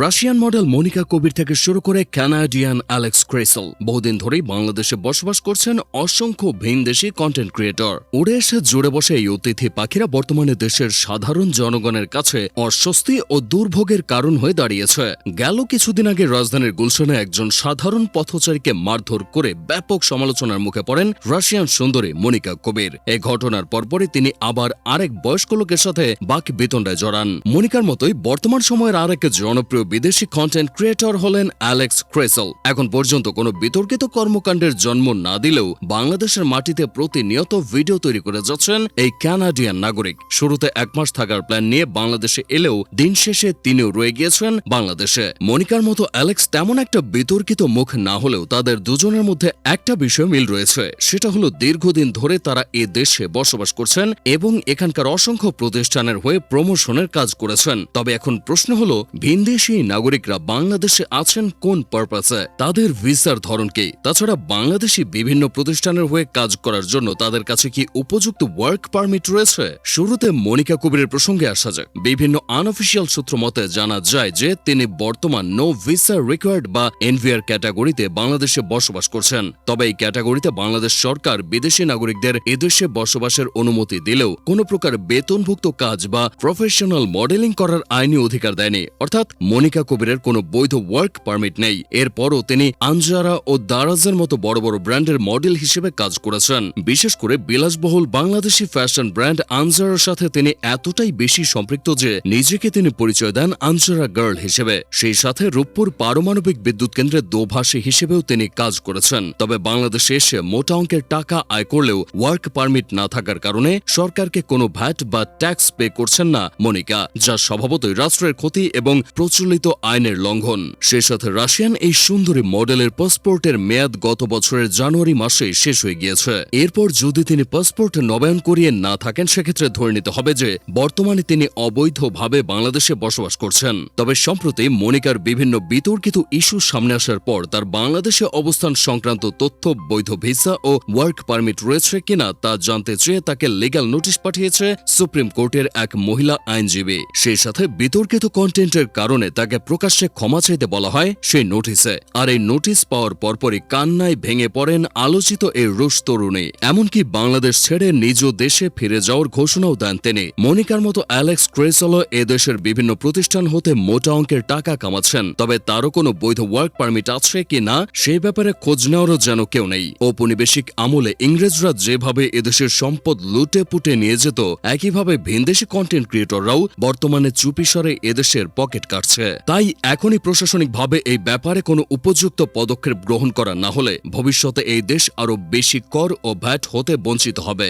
Russian model Monika কবির থেকে শুরু করে কানাডিয়ান অ্যালেক্স ক্রেসেল বহুদিন ধরেই বাংলাদেশে বসবাস করছেন অসংখ্য ভিনদেশি কন্টেন্ট ক্রিয়েটর। উড়ে এসে জুড়ে বসে এই অতিথি পাখিরা বর্তমানে দেশের সাধারণ জনগণের কাছে অস্বস্তি ও দুর্ভোগের কারণ হয়ে দাঁড়িয়েছে। গেল কিছুদিন আগে রাজধানীর গুলশানে একজন সাধারণ পথচারীকে মারধর করে ব্যাপক সমালোচনার মুখে পড়েন রাশিয়ান সুন্দরী মনিকা কবির। এই ঘটনার পরপরই তিনি আবার আরেক বয়স্ক লোকের সাথে বাক বিতণ্ডায় জড়ান। মনিকার মতোই বর্তমান সময়ের আরেক জনপ্রিয় বিদেশি কন্টেন্ট ক্রিয়েটর হলেন অ্যালেক্স ক্রেসেল। এখন পর্যন্ত কোনো বিতর্কিত কর্মকাণ্ডের জন্ম না দিলেও বাংলাদেশের মাটিতে প্রতিনিয়ত ভিডিও তৈরি করে যাচ্ছেন এই কানাডিয়ান নাগরিক। শুরুতে 1 মাস থাকার প্ল্যান নিয়ে বাংলাদেশে এলেও দিন শেষে তিনিও রয়ে গিয়েছেন বাংলাদেশে। মনিকার মতো অ্যালেক্স তেমন একটা বিতর্কিত মুখ না হলেও তাদের দুজনের মধ্যে একটা বিষয় মিল রয়েছে, সেটা হলো দীর্ঘদিন ধরে তারা এ দেশে বসবাস করছেন এবং এখানকার অসংখ্য প্রতিষ্ঠানের হয়ে প্রমোশনের কাজ করেছেন। তবে এখন প্রশ্ন হলো, ভিনদেশী নাগরিকরা বাংলাদেশে আছেন কোন পারপাসে, তাদের ভিসার ধরন কি, তাছাড়া বাংলাদেশি বিভিন্ন প্রতিষ্ঠানের হয়ে কাজ করার জন্য তাদের কাছে কি উপযুক্ত ওয়ার্ক পারমিট রয়েছে। শুরুতে মনিকা কবিরের প্রসঙ্গে আসা যাক। বিভিন্ন আনঅফিসিয়াল সূত্র মতে জানা যায় যে তিনি বর্তমান নো ভিসা রিকোয়ার্ড বা এনভিআর ক্যাটাগরিতে বাংলাদেশে বসবাস করছেন। তবে এই ক্যাটাগরিতে বাংলাদেশ সরকার বিদেশি নাগরিকদের এদেশে বসবাসের অনুমতি দিলেও কোনো প্রকার বেতনভুক্ত কাজ বা প্রফেশনাল মডেলিং করার আইনি অধিকার দেয়নি। অর্থাৎ মনিকা কবিরের কোনো বৈধ ওয়ার্ক পারমিট নেই। এরপরও তিনি আনজারা ও দারাজের মতো বড় বড় ব্র্যান্ডের মডেল হিসেবে কাজ করেছেন। বিশেষ করে বিলাসবহুল বাংলাদেশি ফ্যাশন ব্র্যান্ড আনজারার সাথে তিনি এতটাই বেশি সম্পৃক্ত যে নিজেকে তিনি পরিচয় দেন আনজারা গার্ল হিসেবে। সেই সাথে রূপপুর পারমাণবিক বিদ্যুৎ কেন্দ্রের দোভাষী হিসেবেও তিনি কাজ করেছেন। তবে বাংলাদেশে এসে মোটা অঙ্কের টাকা আয় করলেও ওয়ার্ক পারমিট না থাকার কারণে সরকারকে কোনো ভ্যাট বা ট্যাক্স পে করছেন না মনিকা, যা স্বভাবতই রাষ্ট্রের ক্ষতি এবং প্রচলিত আইনের লঙ্ঘন। সেই সাথে রাশিয়ান এই সুন্দরী মডেলের পাসপোর্টের মেয়াদ গত বছরের জানুয়ারি মাসে শেষ হয়ে গিয়েছে। এরপর যদি তিনি পাসপোর্ট নবায়ন করিয়ে না থাকেন সেক্ষেত্রে ধরে নিতে হবে যে বর্তমানে তিনি অবৈধভাবে বাংলাদেশে বসবাস করছেন। তবে সম্প্রতি মনিকার বিভিন্ন বিতর্কিত ইস্যু সামনে আসার পর তার বাংলাদেশে অবস্থান সংক্রান্ত তথ্য, বৈধ ভিসা ও ওয়ার্ক পারমিট রয়েছে কিনা তা জানতে চেয়ে তাকে লিগ্যাল নোটিশ পাঠিয়েছে সুপ্রিম কোর্টের এক মহিলা আইনজীবী। সেই সাথে বিতর্কিত কন্টেন্টের কারণে তাকে প্রকাশ্যে ক্ষমা চাইতে বলা হয় সেই নোটিশে। আর এই নোটিশ পাওয়ার পরপরই কান্নায় ভেঙে পড়েন আলোচিত এই রুশ তরুণী। এমনকি বাংলাদেশ ছেড়ে নিজ দেশে ফিরে যাওয়ার ঘোষণাও দেন তিনি। মনিকার মতো অ্যালেক্স ক্রেসেলও এদেশের বিভিন্ন প্রতিষ্ঠান হতে মোটা অঙ্কের টাকা কামাচ্ছেন। তবে তারও কোনো বৈধ ওয়ার্ক পারমিট আছে কি না সেই ব্যাপারে খোঁজ নেওয়ারও যেন কেউ নেই। ঔপনিবেশিক আমলে ইংরেজরা যেভাবে এদেশের সম্পদ লুটে পুটে নিয়ে যেত, একইভাবে ভিনদেশি কন্টেন্ট ক্রিয়েটররাও বর্তমানে চুপিসারে এদেশের পকেট কাটছে। তাই এখনই প্রশাসনিকভাবে এই ব্যাপারে কোনো উপযুক্ত পদক্ষেপ গ্রহণ করা না হলে ভবিষ্যতে এই দেশ আরও বেশি কর ও ভ্যাট হতে বঞ্চিত হবে।